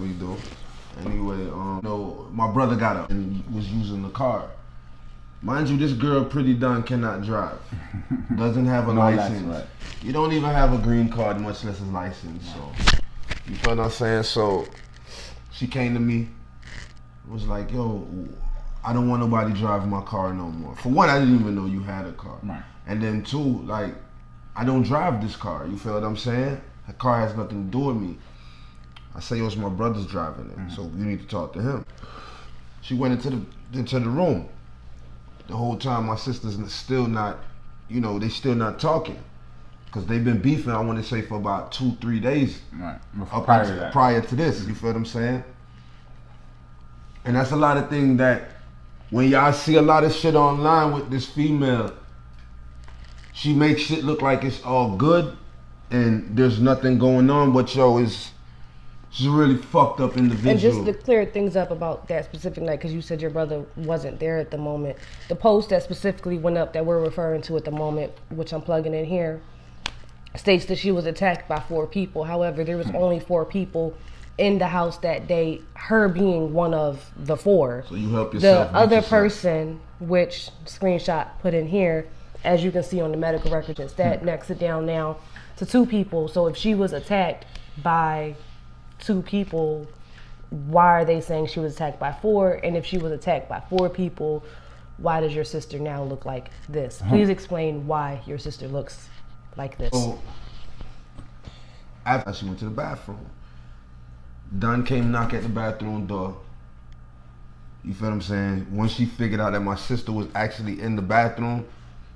we do. Anyway, my brother got up and was using the car. Mind you, this girl pretty done cannot drive. Doesn't have a license. Right. You don't even have a green card, much less a license. So, you feel what I'm saying? So, she came to me, was like, yo, I don't want nobody driving my car no more. For one, I didn't even know you had a car. Right. And then two, like, I don't drive this car. You feel what I'm saying? The car has nothing to do with me. I say, yo, it's my brother's driving it, so you need to talk to him. She went into the room. The whole time my sister's still not, they still not talking. Because they've been beefing, I want to say, for about 2-3 days. Right. Prior to this, you feel what I'm saying? And that's a lot of things that, when y'all see a lot of shit online with this female, she makes shit look like it's all good and there's nothing going on, but yo, she's a really fucked up individual. And just to clear things up about that specific night, because you said your brother wasn't there at the moment. The post that specifically went up that we're referring to at the moment, which I'm plugging in here, states that she was attacked by 4 people. However, there was only 4 people in the house that day, her being one of the 4. So you help yourself. The other person, which screenshot put in here, as you can see on the medical records, it's that next it down now to 2 people. So if she was attacked by 2 people, why are they saying she was attacked by 4? And if she was attacked by 4 people, why does your sister now look like this? Please explain why your sister looks like this. So, after she went to the bathroom, Dunn came knock at the bathroom door. You feel what I'm saying? Once she figured out that my sister was actually in the bathroom,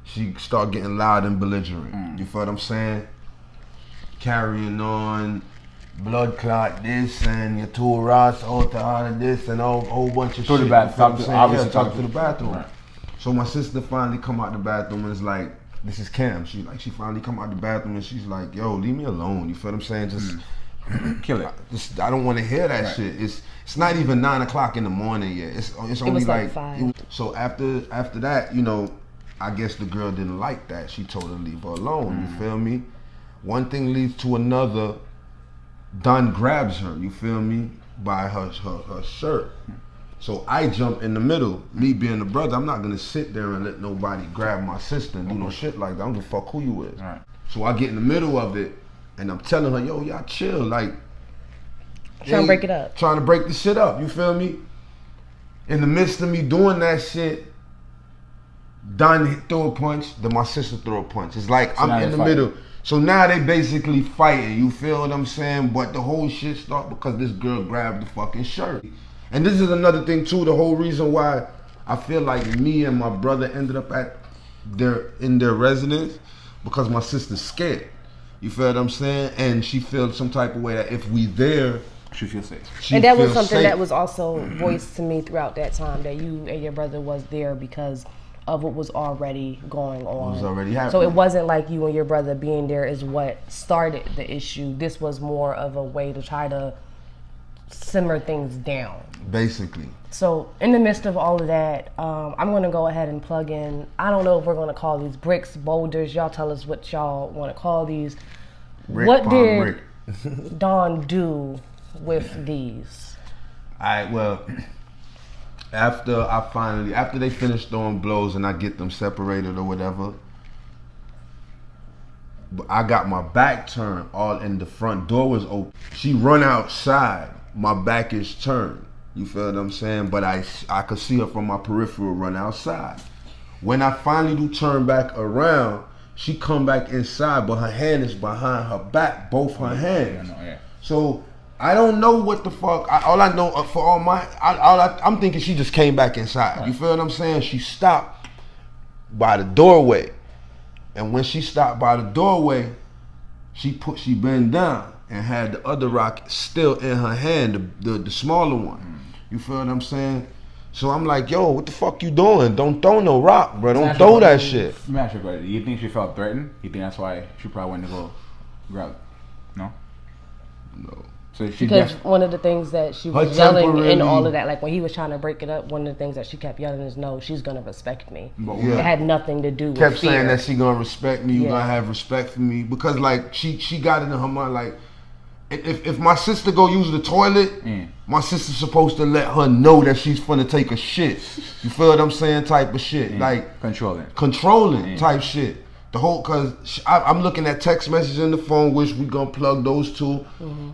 she started getting loud and belligerent. You feel what I'm saying? Carrying on, blood clot this and your tool rods, all of this and a whole bunch of shit. Obviously talk to the bathroom. Right. So my sister finally come out the bathroom and is like, this is Cam. She finally come out the bathroom and she's like, yo, leave me alone. You feel what I'm saying? Just kill it. I don't want to hear that shit. It's not even 9 o'clock in the morning yet. It's only like 5. So after that, I guess the girl didn't like that. She told her to leave her alone. You feel me? One thing leads to another. Don grabs her, you feel me, by her shirt. So I jump in the middle. Me being the brother, I'm not gonna sit there and let nobody grab my sister and do no shit like that. I don't give a fuck who you is. Right. So I get in the middle of it and I'm telling her, yo, y'all chill. Like, trying to break it up. Trying to break the shit up, you feel me? In the midst of me doing that shit, Don threw a punch, then my sister threw a punch. It's like so I'm in the middle. So now they basically fighting, you feel what I'm saying? But the whole shit started because this girl grabbed the fucking shirt. And this is another thing too, the whole reason why I feel like me and my brother ended up in their residence, because my sister's scared. You feel what I'm saying? And she feels some type of way that if we there, she feels safe. And that was something that was also voiced to me throughout that time, that you and your brother was there because of what was already going on. It was already happening. So it wasn't like you and your brother being there is what started the issue. This was more of a way to try to simmer things down. Basically. So in the midst of all of that, I'm going to go ahead and plug in, I don't know if we're going to call these bricks, boulders. Y'all tell us what y'all want to call these. What did Don do with these? After they finish throwing blows and I get them separated or whatever, I got my back turned and the front door was open. She run outside, my back is turned. You feel what I'm saying? But I could see her from my peripheral run outside. When I finally do turn back around, she come back inside, but her hand is behind her back, both her hands. So I don't know what the fuck. All I know I'm thinking she just came back inside. You feel what I'm saying? She stopped by the doorway, and when she stopped by the doorway, she bent down and had the other rock still in her hand, the smaller one. You feel what I'm saying? So I'm like, yo, what the fuck you doing? Don't throw no rock, bro. Don't throw that shit. Let me ask you, buddy. You think she felt threatened? You think that's why she probably went to go grab? No. So because one of the things that she was yelling in all of that, like when he was trying to break it up, one of the things that she kept yelling is, no, she's going to respect me. It had nothing to do with fear. Kept saying that she going to respect me, you going to have respect for me. Because like she got it in her mind, like, if my sister go use the toilet, my sister's supposed to let her know that she's finna take a shit. You feel what I'm saying? Type of shit. Like controlling type shit. The whole, cause I'm looking at text messages in the phone, which we gonna plug those two.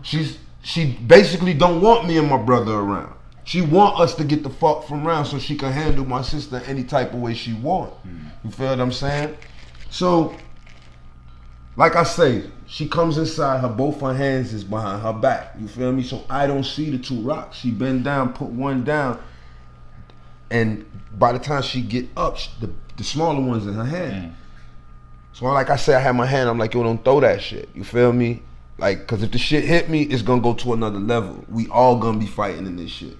She basically don't want me and my brother around. She want us to get the fuck from around so she can handle my sister any type of way she want. You feel what I'm saying? So, like I say, she comes inside, both her hands is behind her back. You feel me? So I don't see the two rocks. She bend down, put one down, and by the time she get up, the smaller one's in her hand. So like I said, I had my hand, I'm like, yo, don't throw that shit. You feel me? Like, cause if the shit hit me, it's gonna go to another level. We all gonna be fighting in this shit.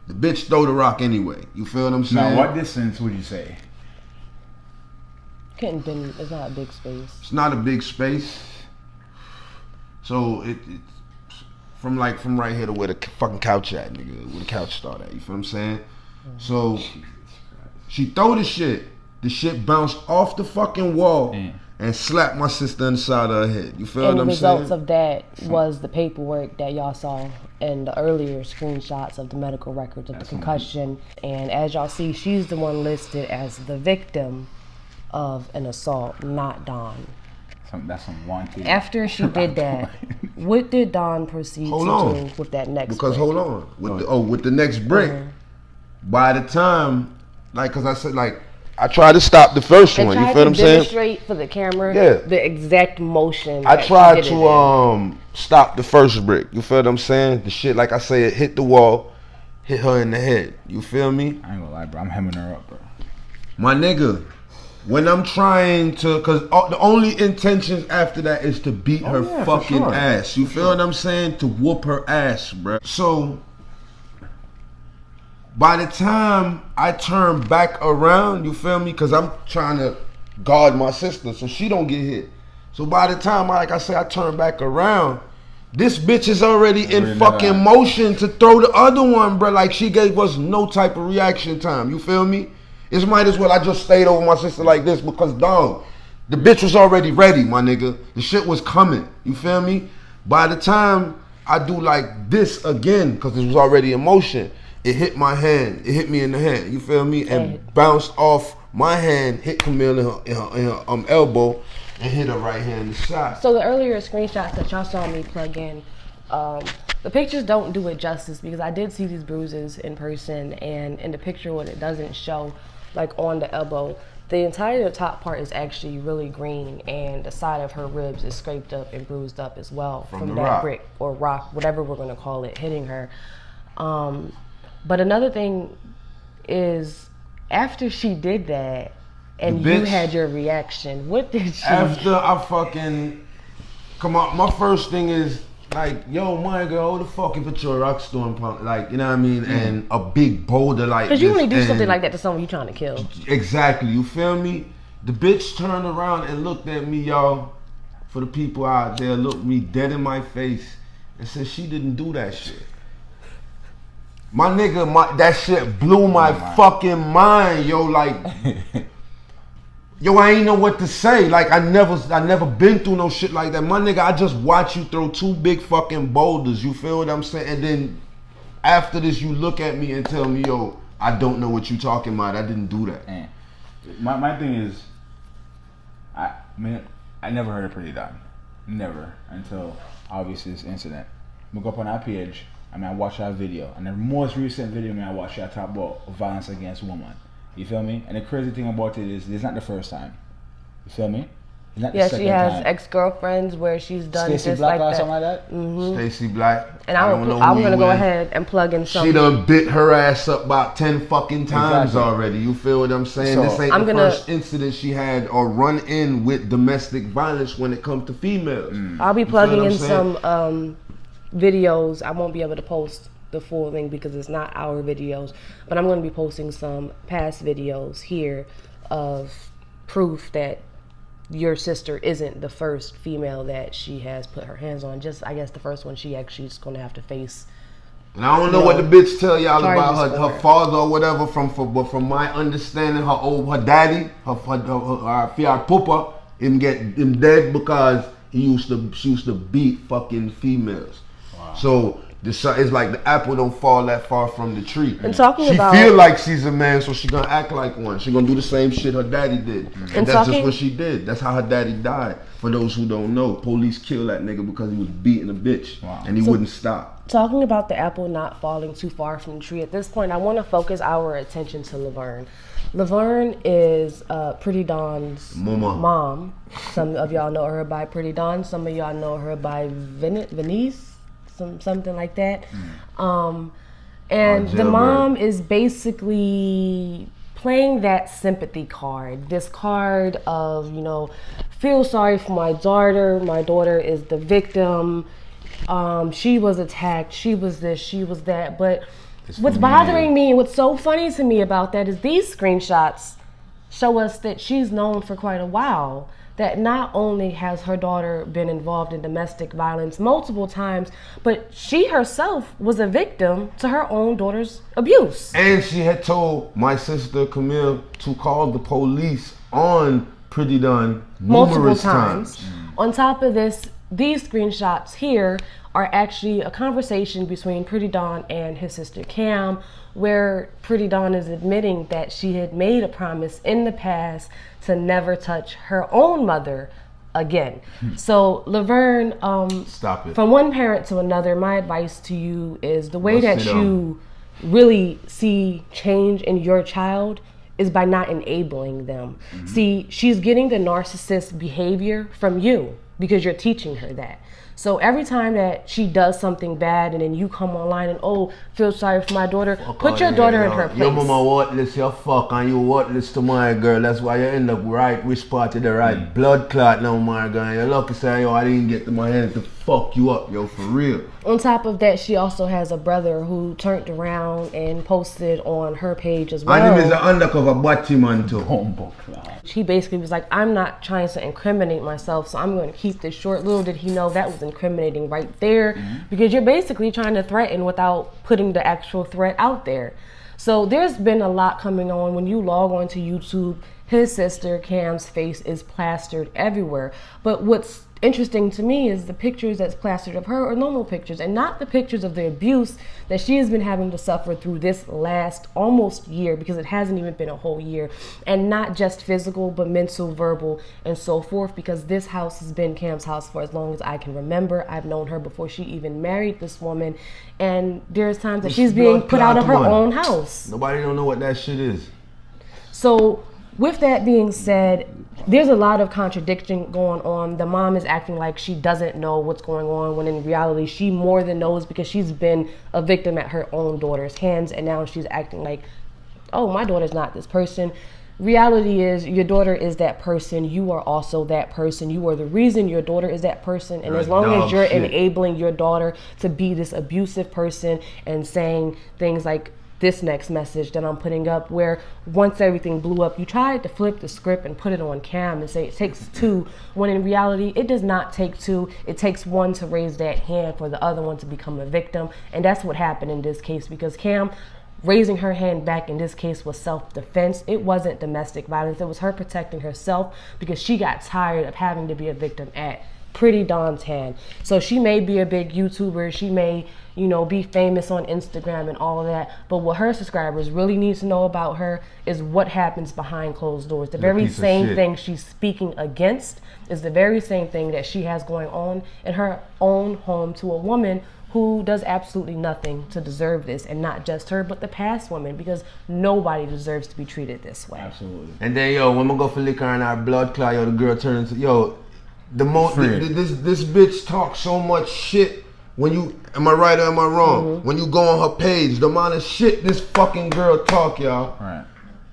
The bitch throw the rock anyway. You feel what I'm saying? Now, what distance would you say? Couldn't been. It's not a big space. It's not a big space. So it's from right here to where the fucking couch at, nigga. Where the couch start at. You feel what I'm saying? So she throw the shit. The shit bounced off the fucking wall and slapped my sister in the side of her head. You feel what I'm saying? And the results of that was the paperwork that y'all saw and the earlier screenshots of the medical records of the concussion. And as y'all see, she's the one listed as the victim of an assault, not Dawn. That's some wanted. After she did that, what did Dawn proceed to do with that next brick? Hold on. With the next brick, by the time, like, cause I said, like, I tried to stop the first one. You feel what I'm saying? Demonstrate for the camera. Yeah. The exact motion. I tried to stop the first brick. You feel what I'm saying? The shit, like I say, it hit the wall, hit her in the head. You feel me? I ain't gonna lie, bro. I'm hemming her up, bro. My nigga, when I'm trying to, cause the only intentions after that is to beat her fucking ass. You feel what I'm saying? To whoop her ass, bro. So by the time I turn back around, you feel me? Cause I'm trying to guard my sister so she don't get hit. So by the time, like I say, I turn back around, this bitch is already in fucking motion to throw the other one, bro. Like, she gave us no type of reaction time. You feel me? It might as well I just stayed over my sister like this because, dog, the bitch was already ready, my nigga. The shit was coming. You feel me? By the time I do like this again, because it was already in motion, it hit my hand. It hit me in the hand. You feel me? And bounced off my hand, hit Camille in her elbow, and hit her right hand in the side. So the earlier screenshots that y'all saw me plug in, the pictures don't do it justice because I did see these bruises in person, and in the picture what it doesn't show, like on the elbow, the entire top part is actually really green, and the side of her ribs is scraped up and bruised up as well from that brick or rock, whatever we're gonna call it, hitting her. But another thing is, after she did that, and you had your reaction, what did she... After I fucking... Come on, my first thing is, like, yo, my girl, who the fuck if it's your rock storm pump? Like, you know what I mean? And a big boulder like this. Because you only do something like that to someone you trying to kill. Exactly, you feel me? The bitch turned around and looked at me, y'all. For the people out there, looked me dead in my face and said she didn't do that shit. My nigga, that shit blew my fucking mind, yo. Like, yo, I ain't know what to say. Like, I never been through no shit like that. My nigga, I just watch you throw two big fucking boulders. You feel what I'm saying? And then after this, you look at me and tell me, yo, I don't know what you talking about. I didn't do that. My thing is, I never heard of Pretty Dawn. Never until obviously this incident. We go up on our page. I watched that video, and the most recent video I watched that talk about violence against women. You feel me? And the crazy thing about it is, it's not the first time. You feel me? It's not the second she has time. Ex-girlfriends where she's done Stacey just Black like or that. something like that. Mm-hmm. Stacey Black. And I'm gonna go ahead and plug in some. She done bit her ass up about 10 fucking times already. You feel what I'm saying? So, this ain't the first incident she had or run in with domestic violence when it comes to females. I'll be plugging in some videos. I won't be able to post the full thing because it's not our videos, but I'm going to be posting some past videos here of proof that your sister isn't the first female that she has put her hands on. Just, I guess, the first one she actually is going to have to face. And I don't know what the bitch tell y'all about her father or whatever. But from my understanding, her daddy, her fiar pupa, him dead because she used to beat fucking females. Wow. So it's like the apple don't fall that far from the tree. And talking she about, feel like she's a man, so she gonna act like one. She gonna do the same shit her daddy did. And that's just what she did. That's how her daddy died. For those who don't know, police killed that nigga because he was beating a bitch. Wow. And he wouldn't stop. Talking about the apple not falling too far from the tree, at this point I want to focus our attention to Laverne. Laverne is Pretty Dawn's mom. Some of y'all know her by Pretty Dawn. Some of y'all know her by Venice. Something like that. And the mom is basically playing that sympathy card. This card of, you know, feel sorry for my daughter. My daughter is the victim. She was attacked. She was this, she was that. But what's bothering me and what's so funny to me about that is these screenshots show us that she's known for quite a while. That not only has her daughter been involved in domestic violence multiple times, but she herself was a victim to her own daughter's abuse. And she had told my sister Camille to call the police on Pretty Dawn multiple times. On top of this, these screenshots here are actually a conversation between Pretty Dawn and his sister Cam, where Pretty Dawn is admitting that she had made a promise in the past to never touch her own mother again. So Laverne, stop it. From one parent to another, my advice to you is the way that you really see change in your child is by not enabling them. See, she's getting the narcissist behavior from you because you're teaching her that. So every time that she does something bad and then you come online and, oh, feel sorry for my daughter, put your daughter in her place. Your mama worthless, you fuck, and you worthless to my girl. That's why you end up right, which part of the right blood clot now, my girl. You're lucky say, yo, I didn't get to my hand to fuck you up, yo, for real. On top of that, she also has a brother who turned around and posted on her page as well. My name is an undercover batman too. He basically was like, I'm not trying to incriminate myself, so I'm going to keep this short. Little did he know that was incriminating right there, because you're basically trying to threaten without putting the actual threat out there. So there's been a lot coming on. When you log on to YouTube, his sister Cam's face is plastered everywhere. But what's interesting to me is the pictures that's plastered of her are normal pictures and not the pictures of the abuse that she has been having to suffer through this last almost year, because it hasn't even been a whole year, and not just physical but mental, verbal, and so forth, because this house has been Cam's house for as long as I can remember. I've known her before she even married this woman, and there's times that she's being put out of her own house. Nobody don't know what that shit is. So with that being said, there's a lot of contradiction going on. The mom is acting like she doesn't know what's going on, when in reality she more than knows, because she's been a victim at her own daughter's hands, and now she's acting like, oh, my daughter's not this person. Reality is, your daughter is that person. You are also that person. You are the reason your daughter is that person. And as long as you're enabling your daughter to be this abusive person and saying things like this next message that I'm putting up, where once everything blew up, you tried to flip the script and put it on Cam and say it takes two, when in reality it does not take two. It takes one to raise that hand for the other one to become a victim. And that's what happened in this case, because Cam raising her hand back in this case was self-defense. It wasn't domestic violence. It was her protecting herself, because she got tired of having to be a victim at Pretty Dawn's hand. So she may be a big YouTuber, she may, you know, be famous on Instagram and all of that, but what her subscribers really need to know about her is what happens behind closed doors. The very same thing she's speaking against is the very same thing that she has going on in her own home to a woman who does absolutely nothing to deserve this, and not just her, but the past women, because nobody deserves to be treated this way. Absolutely. And then, yo, when we go for liquor and our blood clot, yo, the girl turns into, yo, this bitch talks so much shit. When you, am I right or am I wrong? When you go on her page, the amount of shit this fucking girl talk, y'all. Right.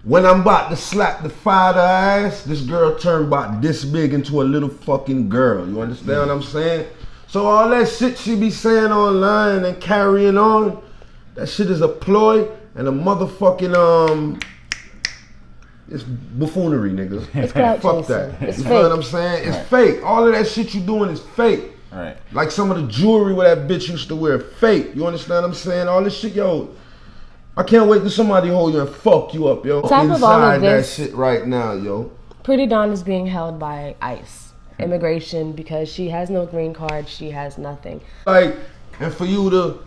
When I'm about to slap the father ass, this girl turned about this big into a little fucking girl. You understand what I'm saying? So all that shit she be saying online and carrying on, that shit is a ploy and a motherfucking it's buffoonery, nigga. It's clout Fuck chasing. that. It's You fake. know what I'm saying? It's fake. All of that shit you doing is fake. Right. Like some of the jewelry where that bitch used to wear, fake. You understand what I'm saying? All this shit, yo. I can't wait till somebody hold you and fuck you up, yo. On top of all of this, that shit right now, yo. Pretty Dawn is being held by ICE. immigration because she has no green card. She has nothing. Like, and for you to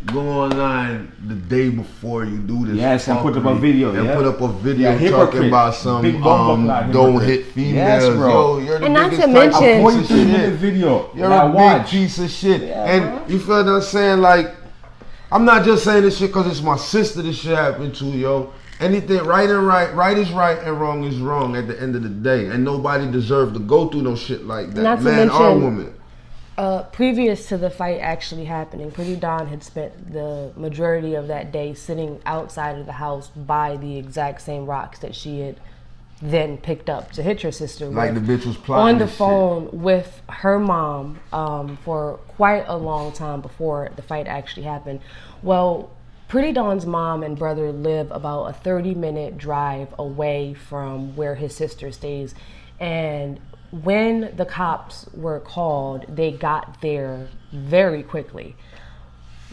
go online the day before you do this, Yes, and put up a fuckery, video, and yeah. put up a video Yeah, talking hypocrite. about some Big bumper clock don't hypocrite. hit females. Yes, bro. Yo, you're the And not biggest to type of mention- piece of 43-minute shit. video. You're Now a big watch. piece of shit. Yeah, And bro. you feel what I'm saying? Like, I'm not just saying this shit because it's my sister this shit happened to, yo. Anything right is right and wrong is wrong at the end of the day. And nobody deserves to go through no shit like that. Not to Man or mention- woman. Previous to the fight actually happening, Pretty Dawn had spent the majority of that day sitting outside of the house by the exact same rocks that she had then picked up to hit her sister Like with, the bitch was plotting on the this shit. phone with her mom for quite a long time before the fight actually happened. Well, Pretty Dawn's mom and brother live about a 30-minute drive away from where his sister stays, and when the cops were called, they got there very quickly.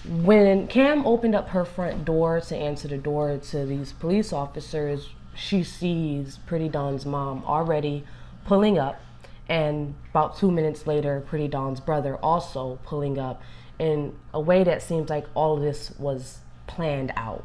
When Cam opened up her front door to answer the door to these police officers, she sees Pretty Dawn's mom already pulling up, and about 2 minutes later, Pretty Dawn's brother also pulling up in a way that seems like all of this was planned out.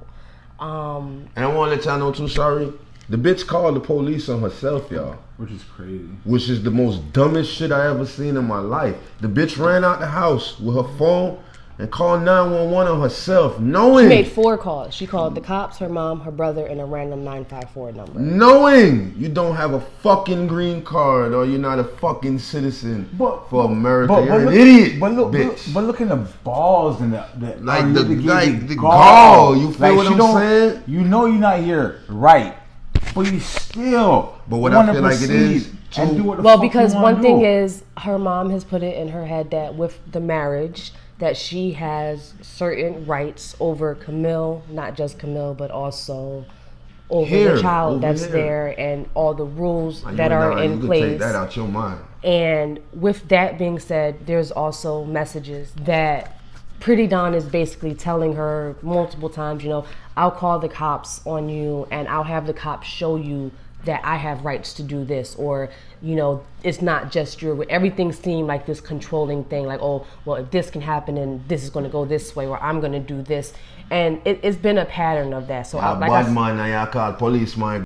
And I want to let y'all know too, sorry. The bitch called the police on herself, y'all. Which is crazy. Which is the most dumbest shit I ever seen in my life. The bitch ran out the house with her phone and called 911 on herself, knowing. She made 4 calls. She called the cops, her mom, her brother, and a random 954 number. Knowing you don't have a fucking green card or you're not a fucking citizen for America. You're an idiot, bitch. But look at the balls and the Like the unmitigated gall. You feel Like, what she I'm don't- saying? You know you're not here, right? But you still But what I wanna feel like it is, proceed and do what the Well, fuck because you wanna one thing do. is, her mom has put it in her head that with the marriage, that she has certain rights over Camille, not just Camille, but also over Here, the child over that's here. there and all the rules Like, that you are know, in you can place. take that out your mind. And with that being said, there's also messages that Pretty Dawn is basically telling her multiple times, you know, I'll call the cops on you and I'll have the cops show you that I have rights to do this, or, you know, it's not just your, everything seemed like this controlling thing, like, oh, well, if this can happen and this is going to go this way, or I'm going to do this. And it's been a pattern of that. So Y'all like I bad man and y'all call police man.